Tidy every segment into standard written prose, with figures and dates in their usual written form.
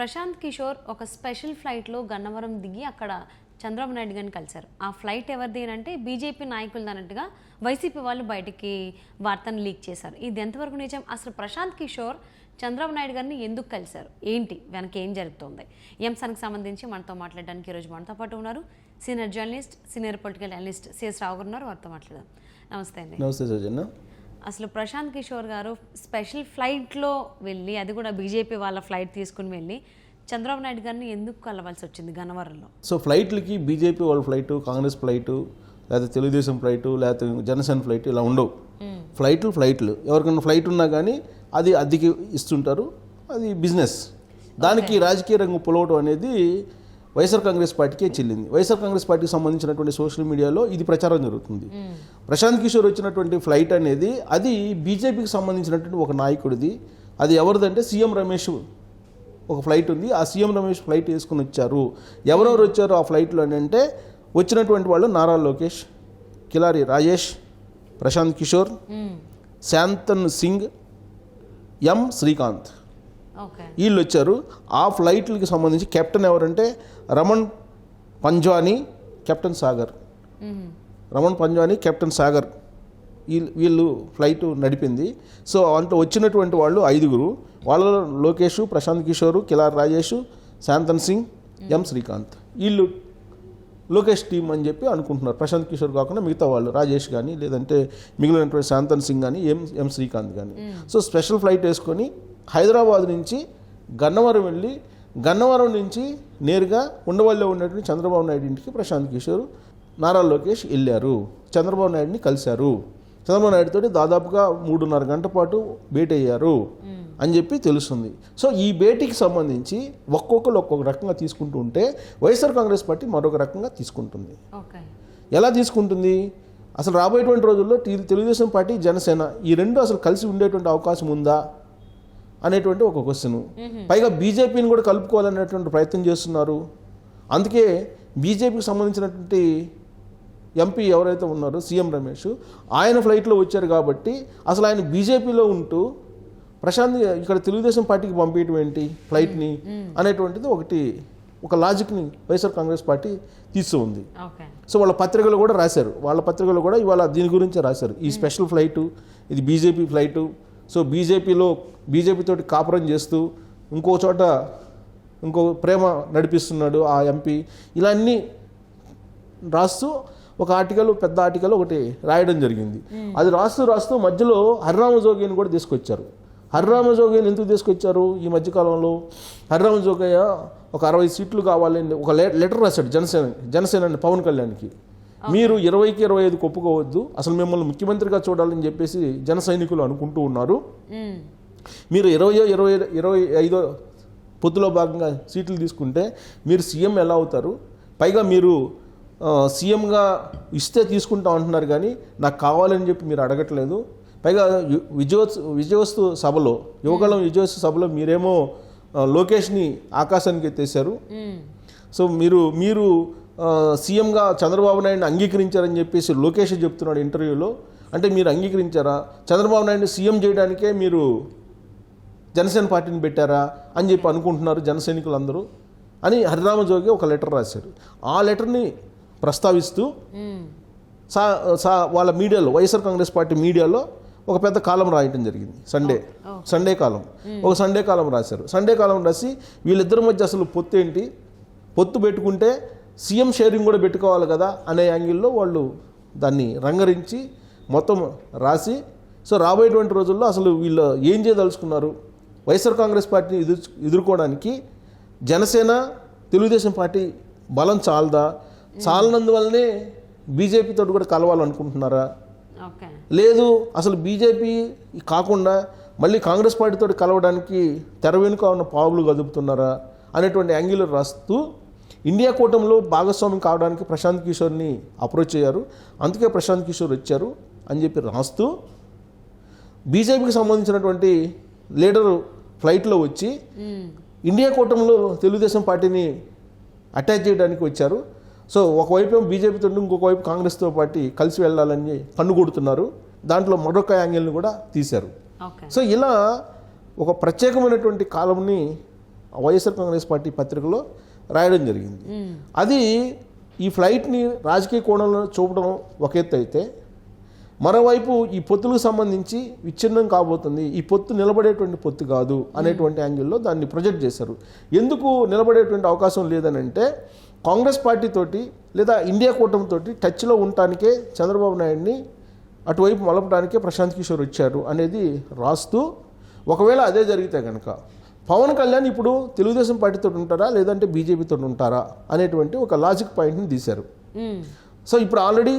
ప్రశాంత్ కిషోర్ ఒక స్పెషల్ ఫ్లైట్లో గన్నవరం దిగి అక్కడ చంద్రబాబు నాయుడు గారిని కలిశారు. ఆ ఫ్లైట్ ఎవరిది అంటే బీజేపీ నాయకులది అన్నట్టుగా వైసీపీ వాళ్ళు బయటికి వార్తను లీక్ చేశారు. ఇది ఎంతవరకు నిజం? అసలు ప్రశాంత్ కిషోర్ చంద్రబాబు నాయుడు గారిని ఎందుకు కలిశారు, ఏంటి వెనక ఏం జరుగుతుంది, ఈ అంశానికి సంబంధించి మనతో మాట్లాడడానికి ఈరోజు మనతో పాటు ఉన్నారు senior journalist, senior political analyst CS Rao గారు ఉన్నారు. వారితో మాట్లాడదాం. నమస్తే అండి. నమస్తే సౌజన్య. అసలు ప్రశాంత్ కిషోర్ గారు స్పెషల్ ఫ్లైట్లో వెళ్ళి, అది కూడా బీజేపీ వాళ్ళ ఫ్లైట్ తీసుకుని వెళ్ళి చంద్రబాబు నాయుడు గారిని ఎందుకు కలవాల్సి వచ్చింది గన్నవరంలో? సో ఫ్లైట్లకి బీజేపీ వాళ్ళ ఫ్లైటు, కాంగ్రెస్ ఫ్లైటు, లేకపోతే తెలుగుదేశం ఫ్లైటు, లేకపోతే జనసేన ఫ్లైట్ ఇలా ఉండవు. ఫ్లైట్లు ఎవరికైనా ఫ్లైట్ ఉన్నా కానీ అది అద్దెకి ఇస్తుంటారు, అది బిజినెస్. దానికి రాజకీయ రంగం పులవటం అనేది వైఎస్ఆర్ కాంగ్రెస్ పార్టీకే చెల్లింది. వైఎస్ఆర్ కాంగ్రెస్ పార్టీకి సంబంధించినటువంటి సోషల్ మీడియాలో ఇది ప్రచారం జరుగుతుంది. ప్రశాంత్ కిషోర్ వచ్చినటువంటి ఫ్లైట్ అనేది అది బీజేపీకి సంబంధించినటువంటి ఒక నాయకుడిది. అది ఎవరిదంటే సీఎం రమేష్ ఒక ఫ్లైట్ ఉంది, ఆ సీఎం రమేష్ ఫ్లైట్ వేసుకుని వచ్చారు. ఎవరెవరు వచ్చారు ఆ ఫ్లైట్లో అని అంటే వచ్చినటువంటి వాళ్ళు నారా లోకేష్, కిలారి రాజేష్, ప్రశాంత్ కిషోర్, శాంతన్ సింగ్, ఎం శ్రీకాంత్, వీళ్ళు వచ్చారు. ఆ ఫ్లైట్లకి సంబంధించి కెప్టెన్ ఎవరంటే రమణ్ పంజ్వానీ, కెప్టెన్ సాగర్. రమణ్ పంజ్వానీ, కెప్టెన్ సాగర్ వీళ్ళు ఫ్లైట్ నడిపింది. సో అంటే వచ్చినటువంటి వాళ్ళు 5గురు. వాళ్ళలో లోకేష్, ప్రశాంత్ కిషోర్, కిలార్ రాజేష్, శాంతన్ సింగ్, ఎం శ్రీకాంత్. వీళ్ళు లోకేష్ టీం అని చెప్పి అనుకుంటున్నారు. ప్రశాంత్ కిషోర్ కాకుండా మిగతా వాళ్ళు రాజేష్ కానీ, లేదంటే మిగిలినటువంటి శాంతన్ సింగ్ కానీ, ఎం శ్రీకాంత్ కానీ. సో స్పెషల్ ఫ్లైట్ వేసుకొని హైదరాబాద్ నుంచి గన్నవరం వెళ్ళి, గన్నవరం నుంచి నేరుగా ఉండవల్లిలో ఉన్నటువంటి చంద్రబాబు నాయుడు ఇంటికి ప్రశాంత్ కిషోర్, నారా లోకేష్ వెళ్ళారు. చంద్రబాబు నాయుడిని కలిశారు. చంద్రబాబు నాయుడుతో దాదాపుగా 3.5 గంటల పాటు భేటీ అయ్యారు అని చెప్పి తెలుస్తుంది. సో ఈ భేటీకి సంబంధించి ఒక్కొక్కరు ఒక్కొక్క రకంగా తీసుకుంటూ ఉంటే వైఎస్ఆర్ కాంగ్రెస్ పార్టీ మరొక రకంగా తీసుకుంటుంది. ఎలా తీసుకుంటుంది? అసలు రాబోయేటువంటి రోజుల్లో తెలుగుదేశం పార్టీ, జనసేన ఈ రెండు అసలు కలిసి ఉండేటువంటి అవకాశం ఉందా అనేటువంటి ఒక క్వశ్చన్. పైగా బీజేపీని కూడా కలుపుకోవాలనేటువంటి ప్రయత్నం చేస్తున్నారు. అందుకే బీజేపీకి సంబంధించినటువంటి ఎంపీ ఎవరైతే ఉన్నారో సీఎం రమేష్, ఆయన ఫ్లైట్లో వచ్చారు కాబట్టి అసలు ఆయన బీజేపీలో ఉంటూ ప్రశాంత్ ఇక్కడ తెలుగుదేశం పార్టీకి పంపించడం ఏంటి ఫ్లైట్ని అనేటువంటిది ఒక లాజిక్ని వైఎస్ఆర్ కాంగ్రెస్ పార్టీ తీస్తూ ఉంది. సో వాళ్ళ పత్రికలు కూడా రాశారు. వాళ్ళ పత్రికలు కూడా ఇవాళ దీని గురించే రాశారు. ఈ స్పెషల్ ఫ్లైటు ఇది బీజేపీ ఫ్లైటు. సో బీజేపీతోటి కాపురం చేస్తూ ఇంకో చోట ఇంకో ప్రేమ నడిపిస్తున్నాడు ఆ ఎంపీ. ఇలా అన్నీ రాస్తూ ఒక ఆర్టికల్, పెద్ద ఆర్టికల్ ఒకటి రాయడం జరిగింది. అది రాస్తూ మధ్యలో హరిరామ జోగిని కూడా తీసుకొచ్చారు. హరిరామ జోగిని ఎందుకు తీసుకొచ్చారు ఈ మధ్యకాలంలో? హరిరామ జోగయ్య ఒక 60 సీట్లు కావాలని ఒక లెటర్ రాశాడు జనసేన పవన్ కళ్యాణ్కి. మీరు 20కి 25 ఒప్పుకోవద్దు, అసలు మిమ్మల్ని ముఖ్యమంత్రిగా చూడాలని చెప్పేసి జన సైనికులు అనుకుంటూ ఉన్నారు. మీరు 20-25 పొత్తులో భాగంగా సీట్లు తీసుకుంటే మీరు సీఎం ఎలా అవుతారు? పైగా మీరు సీఎంగా ఇస్తే తీసుకుంటాం అంటున్నారు, కానీ నాకు కావాలని చెప్పి మీరు అడగట్లేదు. పైగా విజయోత్సవ సభలో, యువగళం విజయోత్సవ సభలో మీరేమో లోకేష్ని ఆకాశానికి ఎత్తేసారు. సో మీరు సీఎంగా చంద్రబాబు నాయుడిని అంగీకరించారని చెప్పేసి లోకేష్ చెప్తున్నాడు ఇంటర్వ్యూలో. అంటే మీరు అంగీకరించారా? చంద్రబాబు నాయుడిని సీఎం చేయడానికే మీరు జనసేన పార్టీని పెట్టారా అని చెప్పి అనుకుంటున్నారు జన సైనికులందరూ అని హరిరామ జోగి ఒక లెటర్ రాశాడు. ఆ లెటర్ని ప్రస్తావిస్తూ వాళ్ళ మీడియాలో, వైఎస్ఆర్ కాంగ్రెస్ పార్టీ మీడియాలో ఒక పెద్ద కాలం రాయటం జరిగింది. సండే కాలం, ఒక సండే కాలం రాశారు. సండే కాలం రాసి వీళ్ళిద్దరి మధ్య అసలు పొత్తు ఏంటి, పొత్తు పెట్టుకుంటే సీఎం షేరింగ్ కూడా పెట్టుకోవాలి కదా అనే యాంగిల్లో వాళ్ళు దాన్ని రంగరించి మొత్తం రాసి, సో రాబోయేటువంటి రోజుల్లో అసలు వీళ్ళు ఏం చేయదలుచుకున్నారు, వైఎస్ఆర్ కాంగ్రెస్ పార్టీని ఎదుర్కోవడానికి జనసేన, తెలుగుదేశం పార్టీ బలం చాలనందువల్లనే బీజేపీతో కూడా కలవాలనుకుంటున్నారా, లేదు అసలు బీజేపీ కాకుండా మళ్ళీ కాంగ్రెస్ పార్టీతో కలవడానికి తెర వెనుక ఉన్న పావులు గదుపుతున్నారా అనేటువంటి యాంగిల్ రాస్తూ ఇండియా కూటమిలో భాగస్వామ్యం కావడానికి ప్రశాంత్ కిషోర్ని అప్రోచ్ అయ్యారు. అందుకే ప్రశాంత్ కిషోర్ వచ్చారు అని చెప్పి రాస్తూ బీజేపీకి సంబంధించినటువంటి లీడరు ఫ్లైట్లో వచ్చి ఇండియా కూటమిలో తెలుగుదేశం పార్టీని అటాచ్ చేయడానికి వచ్చారు. సో ఒకవైపు బీజేపీతో ఇంకొక వైపు కాంగ్రెస్తో పార్టీ కలిసి వెళ్ళాలని కన్నుగొడుతున్నారు. దాంట్లో మరొక యాంగిల్ని కూడా తీశారు. సో ఇలా ఒక ప్రత్యేకమైనటువంటి కాలంని వైఎస్ఆర్ కాంగ్రెస్ పార్టీ పత్రికలో రాయడం జరిగింది. అది ఈ ఫ్లైట్ని రాజకీయ కోణంలో చూపడం ఒక ఎత్తు అయితే, మరోవైపు ఈ పొత్తులకు సంబంధించి విచ్ఛిన్నం కాబోతుంది, ఈ పొత్తు నిలబడేటువంటి పొత్తు కాదు అనేటువంటి యాంగిల్లో దాన్ని ప్రొజెక్ట్ చేశారు. ఎందుకు నిలబడేటువంటి అవకాశం లేదని అంటే, కాంగ్రెస్ పార్టీతోటి లేదా ఇండియా కూటమితోటి టచ్లో ఉండటానికే చంద్రబాబు నాయుడిని అటువైపు మలపడానికే ప్రశాంత్ కిషోర్ వచ్చారు అనేది రాస్తూ, ఒకవేళ అదే జరిగితే కనుక పవన్ కళ్యాణ్ ఇప్పుడు తెలుగుదేశం పార్టీతో ఉంటారా లేదంటే బీజేపీతో ఉంటారా అనేటువంటి ఒక లాజిక్ పాయింట్ని తీశారు. సో ఇప్పుడు ఆల్రెడీ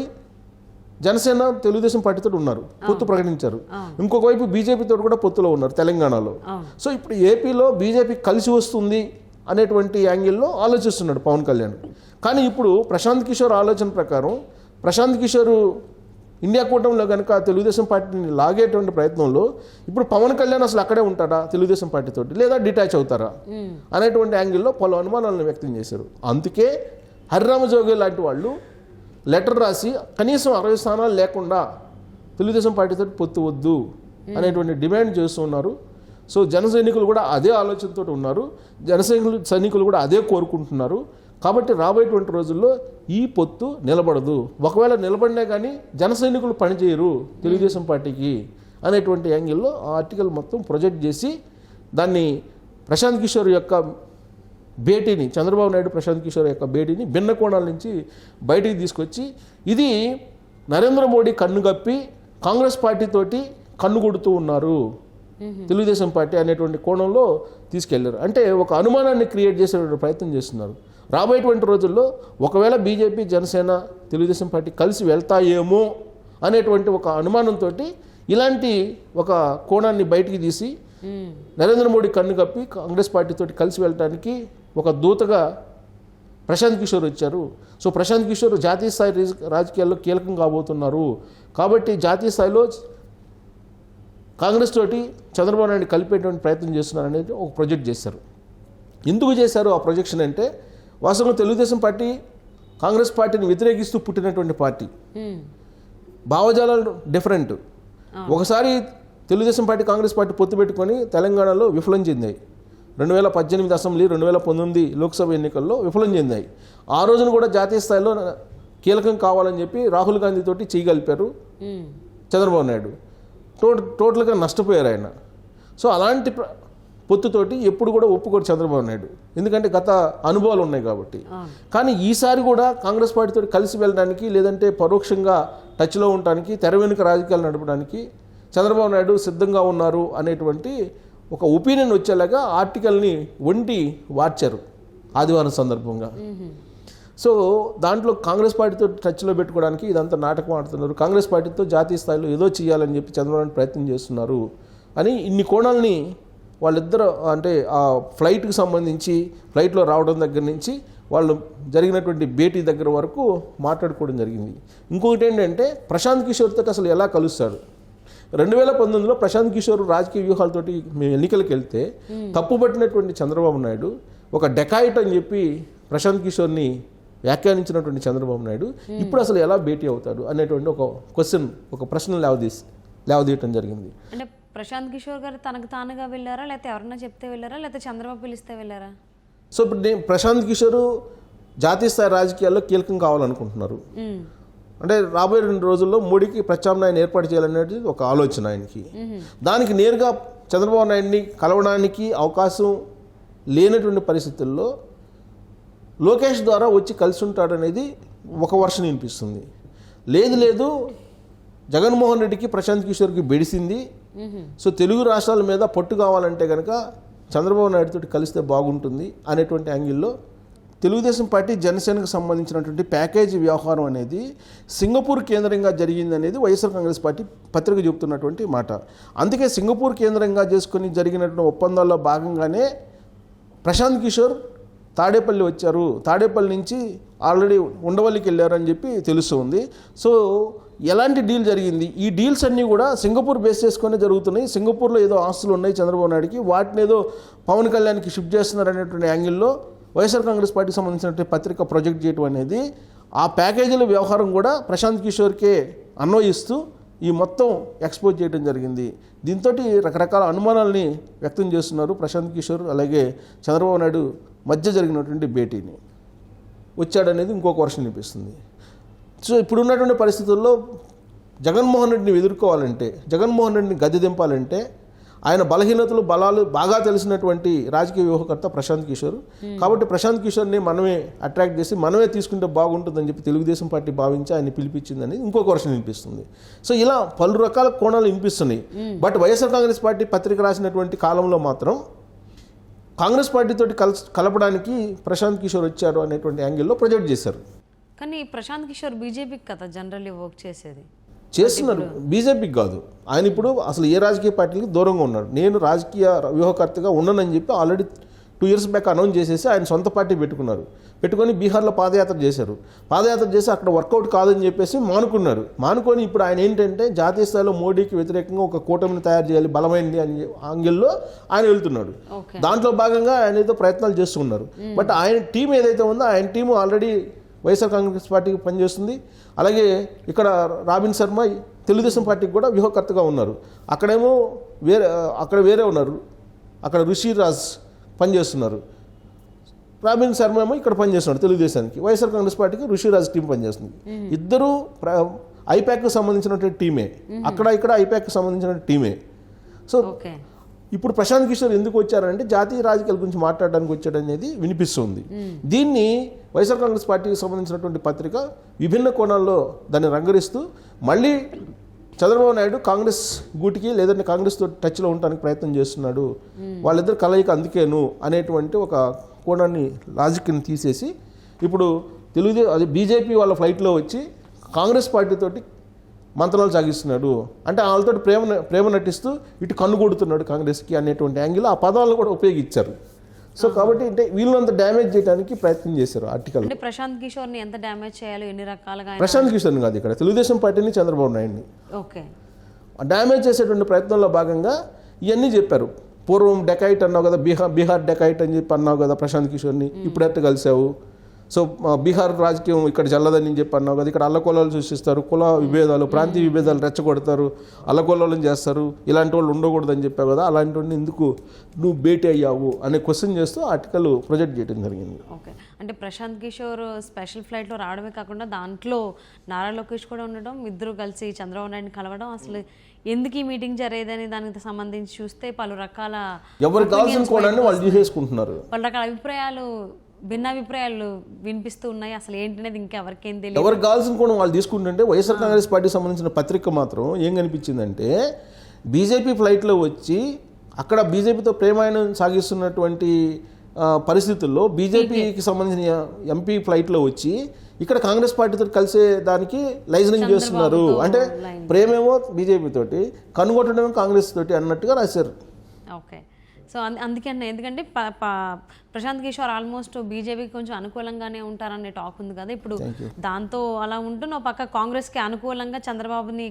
జనసేన తెలుగుదేశం పార్టీతో ఉన్నారు, పొత్తు ప్రకటించారు. ఇంకొక వైపు బీజేపీతో కూడా పొత్తులో ఉన్నారు తెలంగాణలో. సో ఇప్పుడు ఏపీలో బీజేపీ కలిసి వస్తుంది అనేటువంటి యాంగిల్లో ఆలోచిస్తున్నాడు పవన్ కళ్యాణ్. కానీ ఇప్పుడు ప్రశాంత్ కిషోర్ ఆలోచన ప్రకారం ప్రశాంత్ కిషోర్ ఇండియా కూటమిలో కనుక తెలుగుదేశం పార్టీని లాగేటువంటి ప్రయత్నంలో ఇప్పుడు పవన్ కళ్యాణ్ అసలు అక్కడే ఉంటారా తెలుగుదేశం పార్టీతో, లేదా డిటాచ్ అవుతారా అనేటువంటి యాంగిల్లో పలు అనుమానాలను వ్యక్తం చేశారు. అందుకే హరిరామజోగి లాంటి వాళ్ళు లెటర్ రాసి కనీసం 60 స్థానాలు లేకుండా తెలుగుదేశం పార్టీతో పొత్తు వద్దు అనేటువంటి డిమాండ్ చేస్తున్నారు. సో జన సైనికులు కూడా అదే ఆలోచనతో ఉన్నారు, సైనికులు కూడా అదే కోరుకుంటున్నారు. కాబట్టి రాబోయేటువంటి రోజుల్లో ఈ పొత్తు నిలబడదు. ఒకవేళ నిలబడినా కానీ జన సైనికులు పనిచేయరు తెలుగుదేశం పార్టీకి అనేటువంటి యాంగిల్లో ఆ ఆర్టికల్ మొత్తం ప్రొజెక్ట్ చేసి దాన్ని ప్రశాంత్ కిషోర్ యొక్క భేటీని, చంద్రబాబు నాయుడు ప్రశాంత్ కిషోర్ యొక్క భేటీని భిన్న కోణాల నుంచి బయటికి తీసుకొచ్చి, ఇది నరేంద్ర మోడీ కన్నుగప్పి కాంగ్రెస్ పార్టీతోటి కన్నుగొడుతూ ఉన్నారు తెలుగుదేశం పార్టీ అనేటువంటి కోణంలో తీసుకెళ్లారు. అంటే ఒక అనుమానాన్ని క్రియేట్ చేసేటువంటి ప్రయత్నం చేస్తున్నారు. రాబోయేటువంటి రోజుల్లో ఒకవేళ బీజేపీ జనసేన తెలుగుదేశం పార్టీ కలిసి వెళ్తాయేమో అనేటువంటి ఒక అనుమానంతో ఇలాంటి ఒక కోణాన్ని బయటికి తీసి నరేంద్ర మోడీ కన్ను కప్పి కాంగ్రెస్ పార్టీతో కలిసి వెళ్ళడానికి ఒక దూతగా ప్రశాంత్ కిషోర్ వచ్చారు. సో ప్రశాంత్ కిషోర్ జాతీయ స్థాయి రాజకీయాల్లో కీలకం కాబోతున్నారు. కాబట్టి జాతీయ స్థాయిలో కాంగ్రెస్ తోటి చంద్రబాబు నాయుడు కలిపేటువంటి ప్రయత్నం చేస్తున్నారు అనేది ఒక ప్రొజెక్ట్ చేశారు. ఎందుకు చేశారు ఆ ప్రొజెక్షన్ అంటే, వాస్తవంగా తెలుగుదేశం పార్టీ కాంగ్రెస్ పార్టీని వ్యతిరేకిస్తూ పుట్టినటువంటి పార్టీ, భావజాలాలు డిఫరెంట్. ఒకసారి తెలుగుదేశం పార్టీ కాంగ్రెస్ పార్టీ పొత్తు పెట్టుకొని తెలంగాణలో విఫలం చెందాయి. 2018 అసెంబ్లీ, 2019 లోక్సభ ఎన్నికల్లో విఫలం చెందాయి. ఆ రోజున కూడా జాతీయ స్థాయిలో కీలకం కావాలని చెప్పి రాహుల్ గాంధీ తోటి చేయగలిపారు చంద్రబాబు నాయుడు. టోటల్గా నష్టపోయారు ఆయన. సో అలాంటి పొత్తుతోటి ఎప్పుడు కూడా ఒప్పుకోరు చంద్రబాబు నాయుడు, ఎందుకంటే గత అనుభవాలు ఉన్నాయి కాబట్టి. కానీ ఈసారి కూడా కాంగ్రెస్ పార్టీతో కలిసి వెళ్ళడానికి, లేదంటే పరోక్షంగా టచ్లో ఉండడానికి, తెర వెనుక రాజకీయాలు నడపడానికి చంద్రబాబు నాయుడు సిద్ధంగా ఉన్నారు అనేటువంటి ఒక ఒపీనియన్ వచ్చేలాగా ఆర్టికల్ని వార్చారు ఆదివారం సందర్భంగా. సో దాంట్లో కాంగ్రెస్ పార్టీతో టచ్లో పెట్టుకోవడానికి ఇదంతా నాటకం ఆడుతున్నారు, కాంగ్రెస్ పార్టీతో జాతీయ స్థాయిలో ఏదో చేయాలని చెప్పి చంద్రబాబు ప్రయత్నం చేస్తున్నారు అని ఇన్ని కోణాలని వాళ్ళిద్దరు, అంటే ఆ ఫ్లైట్కి సంబంధించి ఫ్లైట్లో రావడం దగ్గర నుంచి వాళ్ళు జరిగినటువంటి భేటీ దగ్గర వరకు మాట్లాడుకోవడం జరిగింది. ఇంకొకటి ఏంటంటే, ప్రశాంత్ కిషోర్తో అసలు ఎలా కలుస్తాడు. 2019లో ప్రశాంత్ కిషోర్ రాజకీయ వ్యూహాలతోటి మేము ఎన్నికలకు వెళ్తే తప్పుపట్టినటువంటి చంద్రబాబు నాయుడు ఒక డెకాయిట్ అని చెప్పి ప్రశాంత్ కిషోర్ని వ్యాఖ్యానించినటువంటి చంద్రబాబు నాయుడు ఇప్పుడు అసలు ఎలా భేటీ అవుతాడు అనేటువంటి ఒక క్వశ్చన్, ఒక ప్రశ్న లేవదీయటం జరిగింది. అంటే ప్రశాంత్ కిషోర్ గారు తనకు తానుగా వెళ్ళారా, లేకపోతే ఎవరన్నా చెప్తే వెళ్ళారా, లేకపోతే చంద్రబాబు పిలిస్తే వెళ్ళారా? సో ఇప్పుడు ప్రశాంత్ కిషోర్ జాతీయ స్థాయి రాజకీయాల్లో కీలకం కావాలనుకుంటున్నారు. అంటే రాబోయే 2 రోజుల్లో మోడీకి ప్రత్యామ్నాయాన్ని ఏర్పాటు చేయాలనేది ఒక ఆలోచన ఆయనకి. దానికి నేరుగా చంద్రబాబు నాయుడిని కలవడానికి అవకాశం లేనటువంటి పరిస్థితుల్లో లోకేష్ ద్వారా వచ్చి కలిసి ఉంటాడనేది ఒక వర్షన్ వినిపిస్తుంది. లేదు జగన్మోహన్ రెడ్డికి ప్రశాంత్ కిషోర్కి బెడిసింది. సో తెలుగు రాష్ట్రాల మీద పట్టు కావాలంటే కనుక చంద్రబాబు నాయుడుతో కలిస్తే బాగుంటుంది అనేటువంటి యాంగిల్లో తెలుగుదేశం పార్టీ జనసేనకు సంబంధించినటువంటి ప్యాకేజీ వ్యవహారం అనేది సింగపూర్ కేంద్రంగా జరిగిందనేది వైఎస్ఆర్ కాంగ్రెస్ పార్టీ పత్రిక చెబుతున్నటువంటి మాట. అందుకే సింగపూర్ కేంద్రంగా చేసుకుని జరిగినటువంటి ఒప్పందాల్లో భాగంగానే ప్రశాంత్ కిషోర్ తాడేపల్లి వచ్చారు, తాడేపల్లి నుంచి ఆల్రెడీ ఉండవల్లికి వెళ్ళారని చెప్పి తెలుస్తుంది. సో ఎలాంటి డీల్ జరిగింది, ఈ డీల్స్ అన్నీ కూడా సింగపూర్ బేస్ చేసుకునే జరుగుతున్నాయి. సింగపూర్లో ఏదో ఆస్తులు ఉన్నాయి చంద్రబాబు నాయుడికి, వాటిని ఏదో పవన్ కళ్యాణ్కి షిఫ్ట్ చేస్తున్నారు అనేటువంటి యాంగిల్లో వైఎస్ఆర్ కాంగ్రెస్ పార్టీకి సంబంధించినటువంటి పత్రిక ప్రొజెక్ట్ చేయడం అనేది, ఆ ప్యాకేజీల వ్యవహారం కూడా ప్రశాంత్ కిషోర్కే అన్వయిస్తూ ఈ మొత్తం ఎక్స్పోజ్ చేయడం జరిగింది. దీంతో రకరకాల అనుమానాల్ని వ్యక్తం చేస్తున్నారు ప్రశాంత్ కిషోర్ అలాగే చంద్రబాబు నాయుడు మధ్య జరిగినటువంటి భేటీని. వచ్చాడనేది ఇంకొక వర్షన్ అనిపిస్తుంది. సో ఇప్పుడున్నటువంటి పరిస్థితుల్లో జగన్మోహన్ రెడ్డిని ఎదుర్కోవాలంటే, జగన్మోహన్ రెడ్డిని గద్దె దింపాలంటే ఆయన బలహీనతలు బలాలు బాగా తెలిసినటువంటి రాజకీయ వ్యూహకర్త ప్రశాంత్ కిషోర్. కాబట్టి ప్రశాంత్ కిషోర్ని మనమే అట్రాక్ట్ చేసి మనమే తీసుకుంటే బాగుంటుందని చెప్పి తెలుగుదేశం పార్టీ భావించి ఆయన పిలిపించిందని ఇంకొక వర్షన్ వినిపిస్తుంది. సో ఇలా పలు రకాల కోణాలు వినిపిస్తున్నాయి. బట్ వైఎస్ఆర్ కాంగ్రెస్ పార్టీ పత్రిక రాసినటువంటి కాలంలో మాత్రం కాంగ్రెస్ పార్టీతో కలపడానికి ప్రశాంత్ కిషోర్ వచ్చారు అనేటువంటి యాంగిల్లో ప్రొజెక్ట్ చేశారు. కానీ ప్రశాంత్ కిషోర్ బీజేపీకి కదా జనరల్లీ వర్క్ చేసేది. చేస్తున్నారు, బీజేపీకి కాదు. ఆయన ఇప్పుడు అసలు ఏ రాజకీయ పార్టీకి దూరంగా ఉన్నాడు. నేను రాజకీయ వ్యూహకర్తగా ఉన్నానని చెప్పి ఆల్రెడీ 2 years బ్యాక్ అనౌన్స్ చేసేసి ఆయన సొంత పార్టీ పెట్టుకొని బీహార్లో పాదయాత్ర చేశారు. పాదయాత్ర చేసి అక్కడ వర్కౌట్ కాదని చెప్పేసి మానుకొని ఇప్పుడు ఆయన ఏంటంటే జాతీయ స్థాయిలో మోడీకి వ్యతిరేకంగా ఒక కూటమిని తయారు చేయాలి బలమైంది అని యాంగిల్లో ఆయన వెళ్తున్నాడు. దాంట్లో భాగంగా ఆయన ఏదో ప్రయత్నాలు చేస్తున్నారు. బట్ ఆయన టీం ఏదైతే ఉందో ఆయన టీం ఆల్రెడీ వైఎస్ఆర్ కాంగ్రెస్ పార్టీకి పనిచేస్తుంది. అలాగే ఇక్కడ రాబిన్ శర్మ తెలుగుదేశం పార్టీకి కూడా వ్యూహకర్తగా ఉన్నారు. అక్కడ వేరే ఉన్నారు. అక్కడ ఋషిరాజ్ పనిచేస్తున్నారు. రాబిన్ శర్మ ఏమో ఇక్కడ పనిచేస్తున్నాడు తెలుగుదేశానికి. వైఎస్ఆర్ కాంగ్రెస్ పార్టీకి ఋషిరాజ్ టీం పనిచేస్తుంది. ఇద్దరు ఐపాక్కి సంబంధించినటువంటి టీమే. ఇక్కడ ఐపాక్కి సంబంధించిన టీమే. సో ఇప్పుడు ప్రశాంత్ కిషోర్ ఎందుకు వచ్చారంటే జాతీయ రాజకీయాల గురించి మాట్లాడడానికి వచ్చాడనేది వినిపిస్తుంది. దీన్ని వైఎస్ఆర్ కాంగ్రెస్ పార్టీకి సంబంధించినటువంటి పత్రిక విభిన్న కోణాల్లో దాన్ని రంగరిస్తూ మళ్ళీ చంద్రబాబు నాయుడు కాంగ్రెస్ గూటికి లేదంటే కాంగ్రెస్తో టచ్లో ఉండడానికి ప్రయత్నం చేస్తున్నాడు, వాళ్ళిద్దరు కలయిక అందుకేను అనేటువంటి ఒక కోణాన్ని లాజిక్ని తీసేసి ఇప్పుడు అది బీజేపీ వాళ్ళ ఫ్లైట్లో వచ్చి కాంగ్రెస్ పార్టీతోటి మంత్రాలు సాగిస్తున్నాడు అంటే వాళ్ళతో ప్రేమ నటిస్తూ ఇటు కన్ను కొడుతున్నాడు కాంగ్రెస్కి అనేటువంటి యాంగిల్ ఆ పదాలను కూడా ఉపయోగించారు. సో కాబట్టి అంటే వీళ్ళంత డ్యామేజ్ చేయడానికి ప్రయత్నం చేశారు ఆర్టికల్. అంటే ప్రశాంత్ కిషోర్ని ఎంత డ్యామేజ్ చేయాలో ఎన్ని రకాలుగా ప్రశాంత్ కిషోర్ని కాదు, ఇక్కడ తెలుగుదేశం పార్టీని చంద్రబాబు నాయుడిని డ్యామేజ్ చేసేటువంటి ప్రయత్నంలో భాగంగా ఇవన్నీ చెప్పారు. పూర్వం డెకైట్ అన్నావు కదా, బీహార్ డెకైట్ అని చెప్పి అన్నావు కదా ప్రశాంత్ కిషోర్ని, ఇప్పుడు ఎట్ట కలిసావు? సో బీహార్ రాజకీయం ఇక్కడ చల్లదని చెప్పి అన్నావు కదా, ఇక్కడ అల్లకొల్లాలు సృష్టిస్తారు, కుల విభేదాలు ప్రాంతీయ విభేదాలు రెచ్చగొడతారు, అల్లకొల్లాలను చేస్తారు, ఇలాంటి వాళ్ళు ఉండకూడదని చెప్పావు కదా, అలాంటి వాడిని ఎందుకు నువ్వు భేటీ అయ్యావు అనే క్వశ్చన్ చేస్తూ ఆర్టికల్ ప్రొజెక్ట్ చేయడం జరిగింది. ఓకే, అంటే ప్రశాంత్ కిషోర్ స్పెషల్ ఫ్లైట్లో రావడమే కాకుండా దాంట్లో నారా లోకేష్ కూడా ఉండడం, ఇద్దరు కలిసి చంద్రబాబు నాయుడిని కలవడం, అసలు ఎందుకు ఈ మీటింగ్ జరిగేదని దానికి సంబంధించి చూస్తే పలు రకాల ఎవరికి కావాల్సిన కోణాన్ని వాళ్ళు తీసేసుకుంటున్నారు. పలు రకాల భిన్నాభిప్రాయాలు వినిపిస్తూ ఉన్నాయి. అసలు ఏంటనేది ఇంకెవరికేం తెలియదు. ఎవరికి కావాల్సిన కోణం వాళ్ళు తీసుకుంటుంటే వైఎస్ఆర్ కాంగ్రెస్ పార్టీకి సంబంధించిన పత్రిక మాత్రం ఏం కనిపించిందంటే బీజేపీ ఫ్లైట్లో వచ్చి అక్కడ బీజేపీతో ప్రేమాయణం సాగిస్తున్నటువంటి పరిస్థితుల్లో బీజేపీకి సంబంధించిన ఎంపీ ఫ్లైట్లో వచ్చి ఇక్కడ కాంగ్రెస్ పార్టీతో కలిసే దానికి లైజనింగ్ చేస్తున్నారు. అంటే ప్రేమేమో బీజేపీ తోటి, కనుగొట్టడమేమో కాంగ్రెస్ తోటి అన్నట్టుగా రాశారు. ఓకే, సో అందుకే అన్న ఎందుకంటే ప్రశాంత్ కిషోర్ ఆల్మోస్ట్ బీజేపీకి కొంచెం అనుకూలంగానే ఉంటారనే టాక్ ఉంది కదా ఇప్పుడు. దాంతో అలా ఉంటూ నువ్వు పక్క కాంగ్రెస్కి అనుకూలంగా చంద్రబాబుని